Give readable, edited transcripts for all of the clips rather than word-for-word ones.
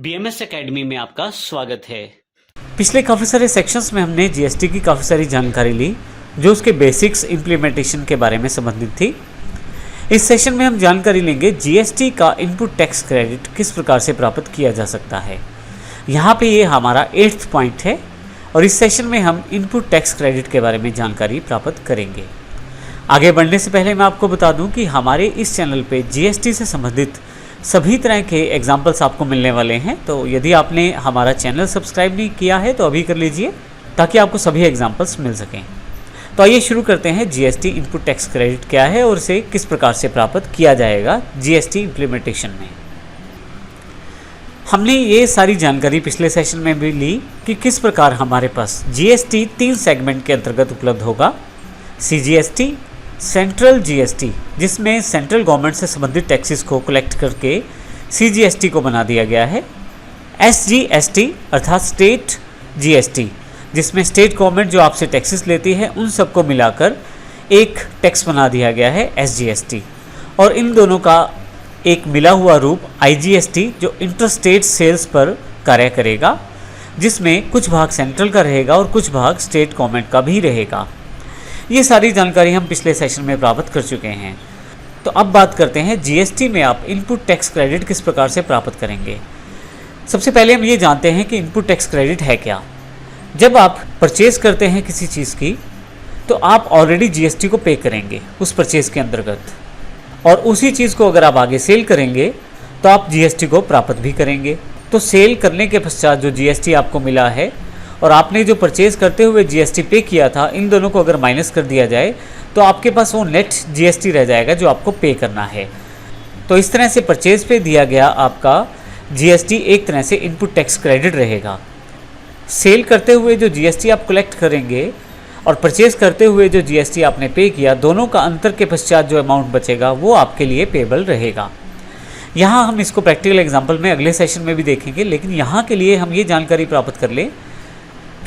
BMS academy में आपका स्वागत है। पिछले काफ़ी सारे सेक्शंस में हमने जीएसटी की काफ़ी सारी जानकारी ली जो उसके बेसिक्स इम्प्लीमेंटेशन के बारे में संबंधित थी। इस सेशन में हम जानकारी लेंगे जीएसटी का इनपुट टैक्स क्रेडिट किस प्रकार से प्राप्त किया जा सकता है। यहाँ पे ये हमारा 8th पॉइंट है और इस सेशन में हम इनपुट टैक्स क्रेडिट के बारे में जानकारी प्राप्त करेंगे। आगे बढ़ने से पहले मैं आपको बता दूं कि हमारे इस चैनल पे जीएसटी से संबंधित सभी तरह के एग्जाम्पल्स आपको मिलने वाले हैं, तो यदि आपने हमारा चैनल सब्सक्राइब नहीं किया है तो अभी कर लीजिए ताकि आपको सभी एग्जाम्पल्स मिल सकें। तो आइए शुरू करते हैं। जीएसटी इनपुट टैक्स क्रेडिट क्या है और इसे किस प्रकार से प्राप्त किया जाएगा जीएसटी इम्प्लीमेंटेशन में। हमने ये सारी जानकारी पिछले सेशन में भी ली कि किस प्रकार हमारे पास जीएसटी 3 सेगमेंट के अंतर्गत उपलब्ध होगा। सीजीएसटी, सेंट्रल जीएसटी जिसमें सेंट्रल गवर्नमेंट से संबंधित टैक्सेस को कलेक्ट करके सीजीएसटी को बना दिया गया है। एसजीएसटी अर्थात स्टेट जीएसटी जिसमें स्टेट गवर्नमेंट जो आपसे टैक्सेस लेती है उन सबको मिलाकर एक टैक्स बना दिया गया है एसजीएसटी। और इन दोनों का एक मिला हुआ रूप आईजीएसटी जो इंटर स्टेट सेल्स पर कार्य करेगा, जिसमें कुछ भाग सेंट्रल का रहेगा और कुछ भाग स्टेट गवर्नमेंट का भी रहेगा। ये सारी जानकारी हम पिछले सेशन में प्राप्त कर चुके हैं। तो अब बात करते हैं जीएसटी में आप इनपुट टैक्स क्रेडिट किस प्रकार से प्राप्त करेंगे। सबसे पहले हम ये जानते हैं कि इनपुट टैक्स क्रेडिट है क्या। जब आप परचेज़ करते हैं किसी चीज़ की तो आप ऑलरेडी जीएसटी को पे करेंगे उस परचेज़ के अंतर्गत, और उसी चीज़ को अगर आप आगे सेल करेंगे तो आप जीएसटी को प्राप्त भी करेंगे। तो सेल करने के पश्चात जो जीएसटी आपको मिला है और आपने जो परचेज़ करते हुए जीएसटी पे किया था, इन दोनों को अगर माइनस कर दिया जाए तो आपके पास वो नेट जीएसटी रह जाएगा जो आपको पे करना है। तो इस तरह से परचेज़ पे दिया गया आपका जीएसटी एक तरह से इनपुट टैक्स क्रेडिट रहेगा। सेल करते हुए जो जीएसटी आप कलेक्ट करेंगे और परचेज़ करते हुए जो जीएसटी आपने पे किया, दोनों का अंतर के पश्चात जो अमाउंट बचेगा वो आपके लिए पेबल रहेगा। यहाँ हम इसको प्रैक्टिकल एग्जाम्पल में अगले सेशन में भी देखेंगे, लेकिन यहाँ के लिए हम ये जानकारी प्राप्त कर लें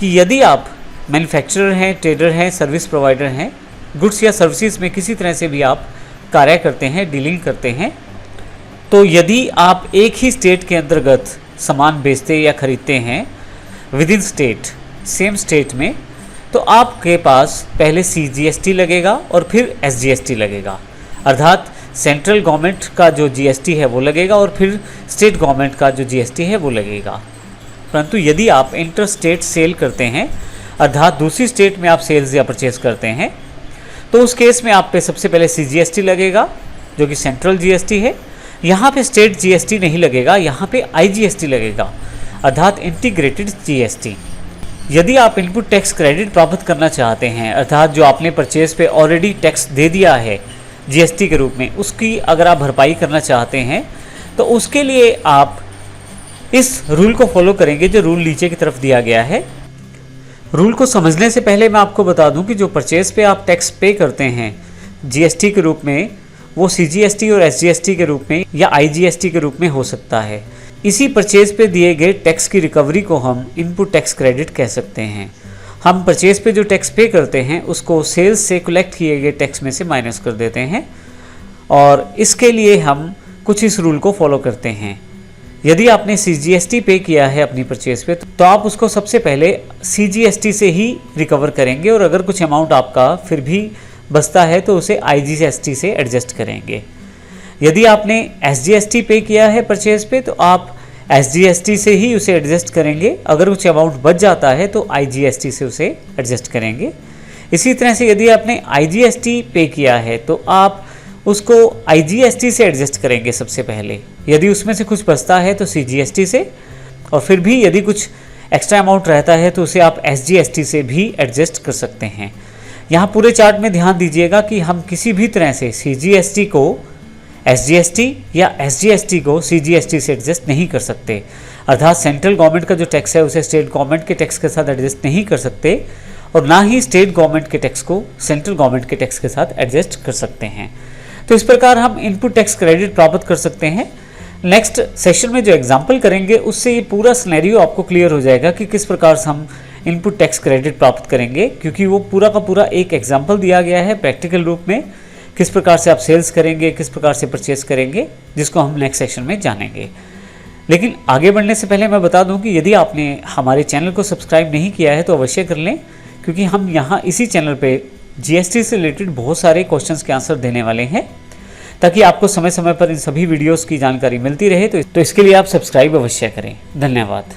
कि यदि आप मैन्युफैक्चरर हैं, ट्रेडर हैं, सर्विस प्रोवाइडर हैं, गुड्स या सर्विसेज में किसी तरह से भी आप कार्य करते हैं, डीलिंग करते हैं, तो यदि आप एक ही स्टेट के अंतर्गत सामान बेचते या खरीदते हैं with in state, same state में, तो आपके पास पहले सीजीएसटी लगेगा और फिर एसजीएसटी लगेगा। अर्थात सेंट्रल गवर्नमेंट का जो जीएसटी है वो लगेगा और फिर स्टेट गवर्नमेंट का जो जीएसटी है वो लगेगा। परंतु यदि आप इंटर स्टेट सेल करते हैं, अर्थात दूसरी स्टेट में आप सेल्स या परचेज करते हैं, तो उस केस में आप पे सबसे पहले सीजीएसटी लगेगा जो कि सेंट्रल जीएसटी है। यहाँ पे स्टेट जीएसटी नहीं लगेगा, यहाँ पे आईजीएसटी लगेगा अर्थात इंटीग्रेटेड जीएसटी। यदि आप इनपुट टैक्स क्रेडिट प्राप्त करना चाहते हैं, अर्थात जो आपने परचेज पे ऑलरेडी टैक्स दे दिया है जीएसटी के रूप में, उसकी अगर आप भरपाई करना चाहते हैं तो उसके लिए आप इस रूल को फॉलो करेंगे जो रूल नीचे की तरफ दिया गया है। रूल को समझने से पहले मैं आपको बता दूं कि जो परचेज पे आप टैक्स पे करते हैं जीएसटी के रूप में, वो सीजीएसटी और एसजीएसटी के रूप में या आईजीएसटी के रूप में हो सकता है। इसी परचेज पे दिए गए टैक्स की रिकवरी को हम इनपुट टैक्स क्रेडिट कह सकते हैं। हम परचेज पे जो टैक्स पे करते हैं उसको सेल्स से कलेक्ट किए गए टैक्स में से माइनस कर देते हैं, और इसके लिए हम कुछ इस रूल को फॉलो करते हैं। यदि आपने सीजीएसटी पे किया है अपनी परचेज पे तो आप उसको सबसे पहले सीजीएसटी से ही रिकवर करेंगे, और अगर कुछ अमाउंट आपका फिर भी बचता है तो उसे आईजीएसटी से एडजस्ट करेंगे। यदि आपने एसजीएसटी पे किया है परचेज पे तो आप एसजीएसटी से ही उसे एडजस्ट करेंगे, अगर कुछ अमाउंट बच जाता है तो आईजीएसटी से उसे एडजस्ट करेंगे। इसी तरह से यदि आपने आईजीएसटी पे किया है तो आप उसको आईजीएसटी से एडजस्ट करेंगे सबसे पहले। यदि उसमें से कुछ बचता है तो सीजीएसटी से, और फिर भी यदि कुछ एक्स्ट्रा अमाउंट रहता है तो उसे आप एसजीएसटी से भी एडजस्ट कर सकते हैं। यहाँ पूरे चार्ट में ध्यान दीजिएगा कि हम किसी भी तरह से सीजीएसटी को एसजीएसटी या एसजीएसटी को सीजीएसटी से एडजस्ट नहीं कर सकते। अर्थात सेंट्रल गवर्नमेंट का जो टैक्स है उसे स्टेट गवर्नमेंट के टैक्स के साथ एडजस्ट नहीं कर सकते, और ना ही स्टेट गवर्नमेंट के टैक्स को सेंट्रल गवर्नमेंट के टैक्स के साथ एडजस्ट कर सकते हैं। तो इस प्रकार हम इनपुट टैक्स क्रेडिट प्राप्त कर सकते हैं। नेक्स्ट सेशन में जो एग्जाम्पल करेंगे उससे ये पूरा सिनेरियो आपको क्लियर हो जाएगा कि किस प्रकार से हम इनपुट टैक्स क्रेडिट प्राप्त करेंगे, क्योंकि वो पूरा का पूरा एक एग्जाम्पल दिया गया है प्रैक्टिकल रूप में, किस प्रकार से आप सेल्स करेंगे, किस प्रकार से परचेज करेंगे, जिसको हम नेक्स्ट सेशन में जानेंगे। लेकिन आगे बढ़ने से पहले मैं बता दूं कि यदि आपने हमारे चैनल को सब्सक्राइब नहीं किया है तो अवश्य कर लें, क्योंकि हम यहाँ इसी चैनल पे जीएसटी से रिलेटेड बहुत सारे क्वेश्चंस के आंसर देने वाले हैं, ताकि आपको समय समय पर इन सभी वीडियोस की जानकारी मिलती रहे। तो इसके लिए आप सब्सक्राइब अवश्य करें। धन्यवाद।